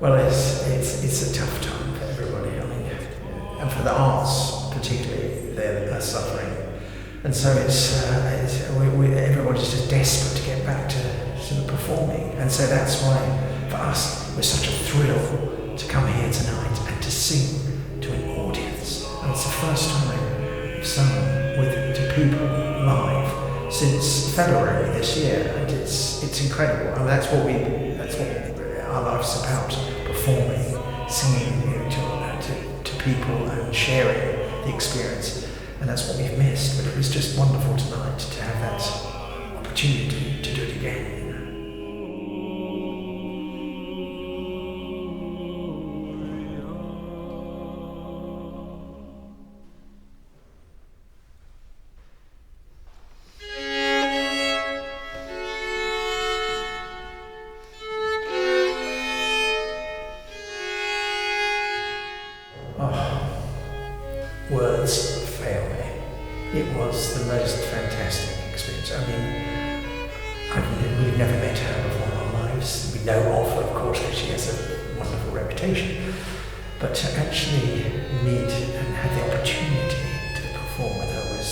Well, it's a tough time for everybody, I mean, and for the arts particularly, they're suffering. And so everybody's just desperate to get back to performing. And so that's why, for us, it was such a thrill to come here tonight and to sing to an audience. And it's the first time we've sung to people live since February this year, and it's incredible. I mean, that's what our life's about: performing, singing, to people and sharing the experience. And that's what we've missed. But it was just wonderful tonight to have that opportunity to do it again. Words fail me. It was the most fantastic experience. I mean, we've never met her before in our lives. We know of her, of course, because she has a wonderful reputation. But to actually meet and have the opportunity to perform with her was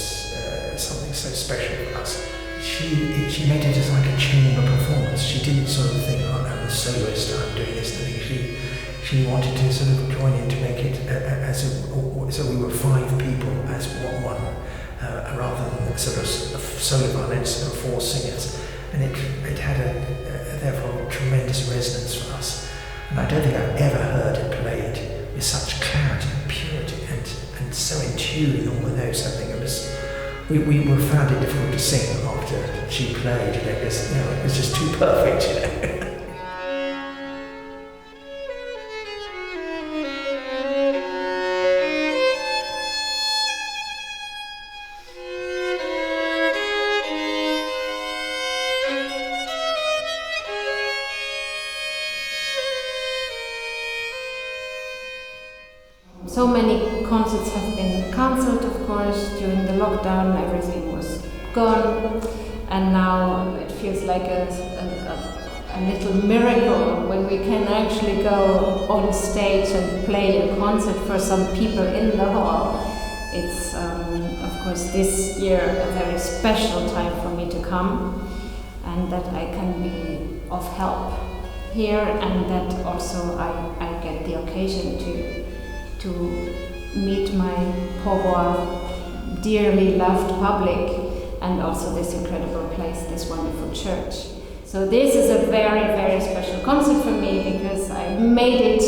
something so special for us. She made it as like a chamber performance. She didn't sort of think, oh, I'm a soloist, I'm doing this thing. She wanted to sort of join in to make it so we were 5 people as one, rather than sort of solo violins and 4 singers. And it had therefore a tremendous resonance for us. And I don't think I've ever heard it played with such clarity and purity and so in tune, all the notes. I think it was, we found it difficult to sing after she played, because it was just too perfect, So many concerts have been cancelled, of course. During the lockdown, everything was gone, and now it feels like a little miracle when we can actually go on stage and play a concert for some people in the hall. It's, of course, this year a very special time for me to come, and that I can be of help here, and that also I get the occasion to meet my pauvre, dearly loved public, and also this incredible place, this wonderful church. So this is a very, very special concert for me, because I made it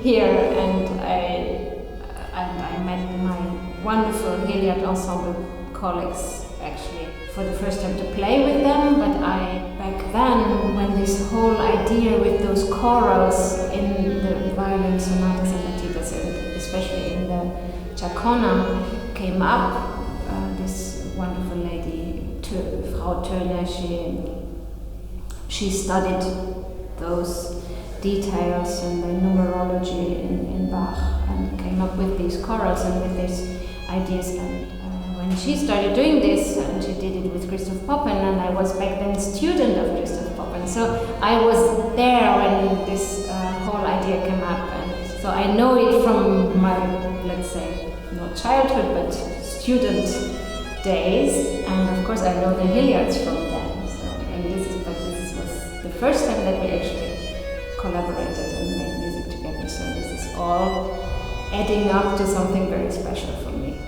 here, and I met my wonderful Hilliard Ensemble colleagues actually for the first time to play with them. But back then, when this whole idea with those chorals in the violin sonatas and partitas, and especially in the Ciaccona, came up, this wonderful lady, Prof.ª Helga, she studied those details and the numerology in Bach, and came up with these chorals and with these ideas. And when she started doing this, and she did it with Christoph Poppen, and I was back then student of Christoph Poppen, so I was there when this whole idea came up. And so I know it from my, let's say, not childhood, but student days, and of course I know the Hilliards from them. So, and this was the first time that we actually collaborated and made music together. So this is all adding up to something very special for me.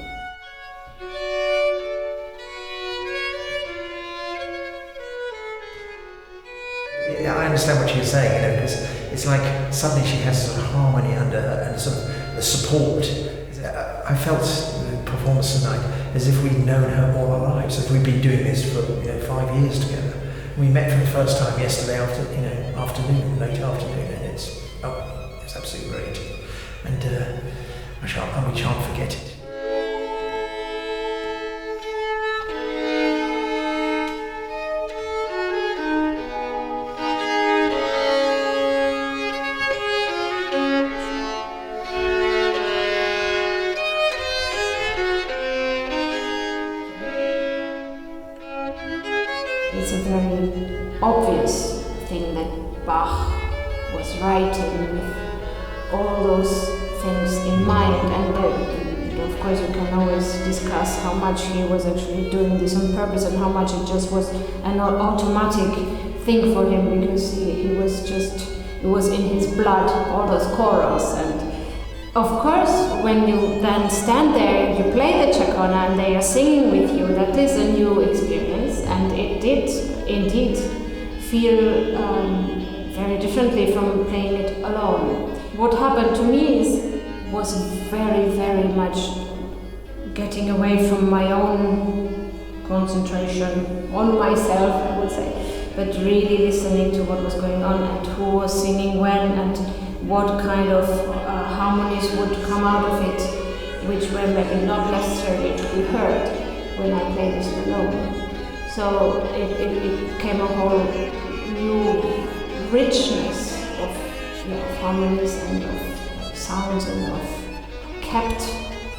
Yeah, I understand what you're saying, because it's like suddenly she has sort of harmony under her and sort of the support. I felt the performance tonight as if we'd known her all our lives, as we'd been doing this for 5 years together. We met for the first time yesterday afternoon, late afternoon, and it's absolutely great, and we shan't forget it. It's a very obvious thing that Bach was writing with all those things in mind. And of course you can always discuss how much he was actually doing this on purpose and how much it just was an automatic thing for him, because he was just, it was in his blood, all those chorals. And of course, when you then stand there, you play the Ciaccona and they are singing with you, that is a new experience, and it did indeed feel very differently from playing it alone. What happened to me was very, very much getting away from my own concentration on myself, I would say, but really listening to what was going on and who was singing when and what kind of harmonies would come out of it, which were maybe not necessarily to be heard when I played this alone. So it came a whole new richness of harmonies and of sounds and of kept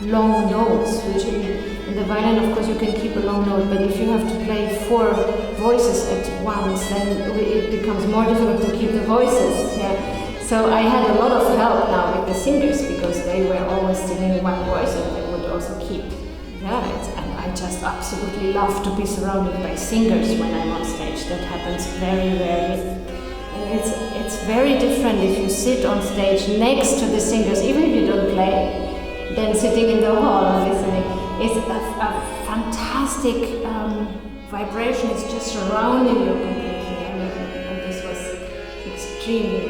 long notes, which in the violin, of course, you can keep a long note, but if you have to play 4 voices at once, then it becomes more difficult to keep the voices. Yeah. So I had a lot of help now with the singers, because they were always singing one voice and they would also keep. And I just absolutely love to be surrounded by singers when I'm on stage. That happens very rarely. And it's very different if you sit on stage next to the singers, even if you don't play, than sitting in the hall and listening. It's a fantastic vibration. It's just surrounding you completely. And this was extremely